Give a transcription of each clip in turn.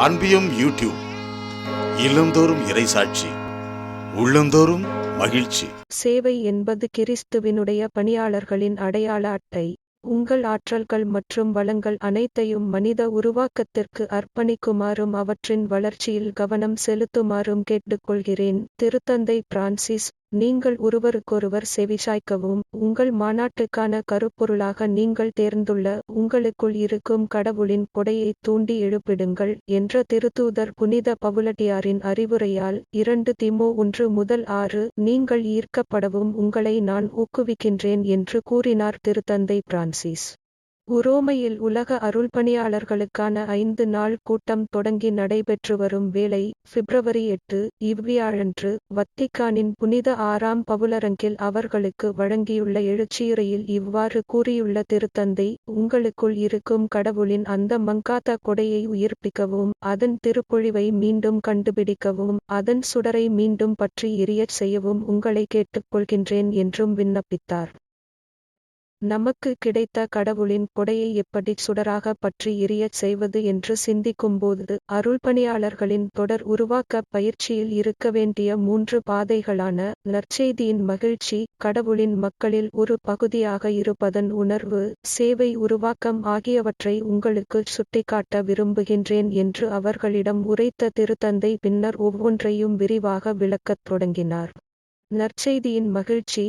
அன்பியும் YouTube இல்லந்தோறும் இறைசாட்சி, உள்ளந்தோறும் மகிழ்ச்சி. சேவை என்பது கிறிஸ்துவினுடைய பணியாளர்களின் அடையாள அட்டை. உங்கள் ஆற்றல்கள் மற்றும் வளங்கள் அனைத்தையும் மனித உருவாக்கத்திற்கு அர்ப்பணிக்குமாறும் அவற்றின் வளர்ச்சியில் கவனம் செலுத்துமாறும் கேட்டுக்கொள்கிறேன். திருத்தந்தை பிரான்சிஸ், நீங்கள் ஒருவருக்கொருவர் செவிசாய்க்கவும், உங்கள் மாநாட்டுக்கான கருப்பொருளாக நீங்கள் தேர்ந்துள்ள உங்களுக்குள் இருக்கும் கடவுளின் கொடையை தூண்டி எழுப்பிடுங்கள் என்ற திருத்தூதர் புனித பவுலடியாரின் அறிவுரையால் 2 தீமோ 1:6 நீங்கள் ஈர்க்கப்படவும் உங்களை நான் ஊக்குவிக்கின்றேன் என்று கூறினார் திருத்தந்தை பிரான்சிஸ். உரோமையில் உலக அருள்பணியாளர்களுக்கான 5 நாள் கூட்டம் தொடங்கி நடைபெற்று வரும் வேளை, பிப்ரவரி 8 இவ்வியாழன்று வத்திக்கானின் புனித 6ஆம் பவுலரங்கில் அவர்களுக்கு வழங்கியுள்ள எழுச்சியுரையில் இவ்வாறு கூறியுள்ள திருத்தந்தை, உங்களுக்குள் இருக்கும் கடவுளின் அந்த மங்காத கொடையை உயிர்ப்பிக்கவும், அதன் திருப்பொழிவை மீண்டும் கண்டுபிடிக்கவும், அதன் சுடரை மீண்டும் பற்றி எரியச் செய்யவும் உங்களை கேட்டுக்கொள்கின்றேன் என்றும் விண்ணப்பித்தார். நமக்கு கிடைத்த கடவுளின் கொடையை எப்படி சுடராக பற்றி எரியச் செய்வது என்று சிந்திக்கும்போது, அருள்பணியாளர்களின் தொடர் உருவாக்க பயிற்சியில் இருக்க வேண்டிய 3 பாதைகளான நற்செய்தியின் மகிழ்ச்சி, கடவுளின் மக்களில் ஒரு பகுதியாக இருப்பதன் உணர்வு, சேவை உருவாக்கம் ஆகியவற்றை உங்களுக்கு சுட்டிக்காட்ட விரும்புகின்றேன் என்று அவர்களிடம் உரைத்த திருத்தந்தை பின்னர் ஒவ்வொன்றையும் விரிவாக விளக்கத் தொடங்கினார். நற்செய்தியின் மகிழ்ச்சி.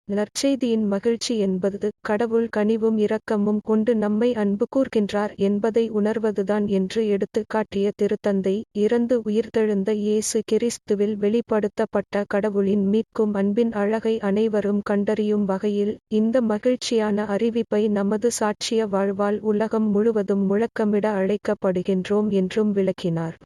நற்செய்தியின் மகிழ்ச்சி என்பது கடவுள் கனிவும் இரக்கமும் கொண்டு நம்மை அன்பு கூர்கின்றார் என்பதை உணர்வதுதான் என்று எடுத்துக்காட்டிய திருத்தந்தை, இறந்து உயிர்த்தெழுந்த இயேசு கிறிஸ்துவில் வெளிப்படுத்தப்பட்ட கடவுளின் மீட்கும் அன்பின் அழகை அனைவரும் கண்டறியும் வகையில், இந்த மகிழ்ச்சியான அறிவிப்பை நமது சாட்சிய வாழ்வால் உலகம் முழுவதும் முழக்கமிட அழைக்கப்படுகின்றோம் என்றும் விளக்கினார்.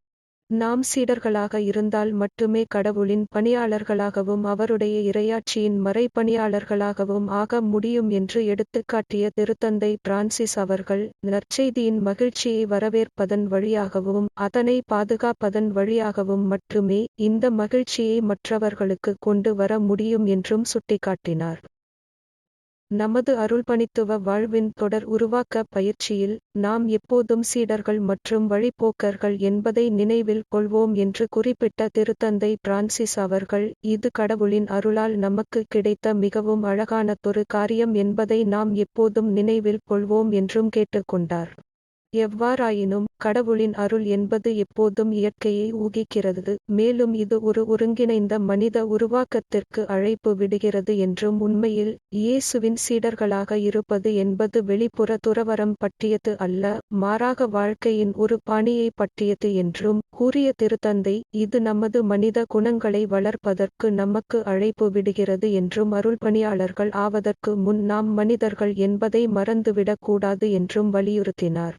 நாம் சீடர்களாக இருந்தால் மட்டுமே கடவுளின் பணியாளர்களாகவும் அவருடைய இறையாட்சியின் மறைபணியாளர்களாகவும் ஆக முடியும் என்று எடுத்துக்காட்டிய திருத்தந்தை பிரான்சிஸ் அவர்கள், நற்செய்தியின் மகிழ்ச்சியை வரவேற்பதன் வழியாகவும் அதனை பாதுகாப்பதன் வழியாகவும் மட்டுமே இந்த மகிழ்ச்சியை மற்றவர்களுக்கு கொண்டு வர முடியும் என்றும் சுட்டிக்காட்டினார். நமது அருள்பணித்துவ வாழ்வின் தொடர் உருவாக்க பயிற்சியில், நாம் எப்போதும் சீடர்கள் மற்றும் வழிப்போக்கர்கள் என்பதை நினைவில் கொள்வோம் என்று குறிப்பிட்ட திருத்தந்தை பிரான்சிஸ் அவர்கள், இது கடவுளின் அருளால் நமக்கு கிடைத்த மிகவும் அழகானதொரு காரியம் என்பதை நாம் எப்போதும் நினைவில் கொள்வோம் என்றும் கேட்டுக்கொண்டார். எவ்வாறாயினும், கடவுளின் அருள் என்பது எப்போதும் இயற்கையை ஊகிக்கிறது, மேலும் இது ஒரு ஒருங்கிணைந்த மனித உருவாக்கத்திற்கு அழைப்பு விடுகிறது என்றும் உண்மையில், இயேசுவின் சீடர்களாக இருப்பது என்பது வெளிப்புற துறவறம் பற்றியது அல்ல, மாறாக வாழ்க்கையின் ஒரு பாணியை பற்றியது என்றும் கூறிய திருத்தந்தை, இது நமது மனித குணங்களை வளர்ப்பதற்கு நமக்கு அழைப்பு விடுகிறது என்றும் அருள்பணியாளர்கள் ஆவதற்கு முன் நாம் மனிதர்கள் என்பதை மறந்துவிடக் கூடாது என்றும் வலியுறுத்தினார்.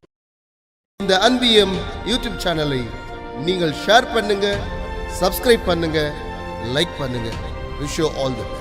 இந்த அன்பியம் யூடியூப் சேனலை நீங்கள் ஷேர் பண்ணுங்க, சப்ஸ்கிரைப் பண்ணுங்க, லைக் பண்ணுங்க. Wish you all the best.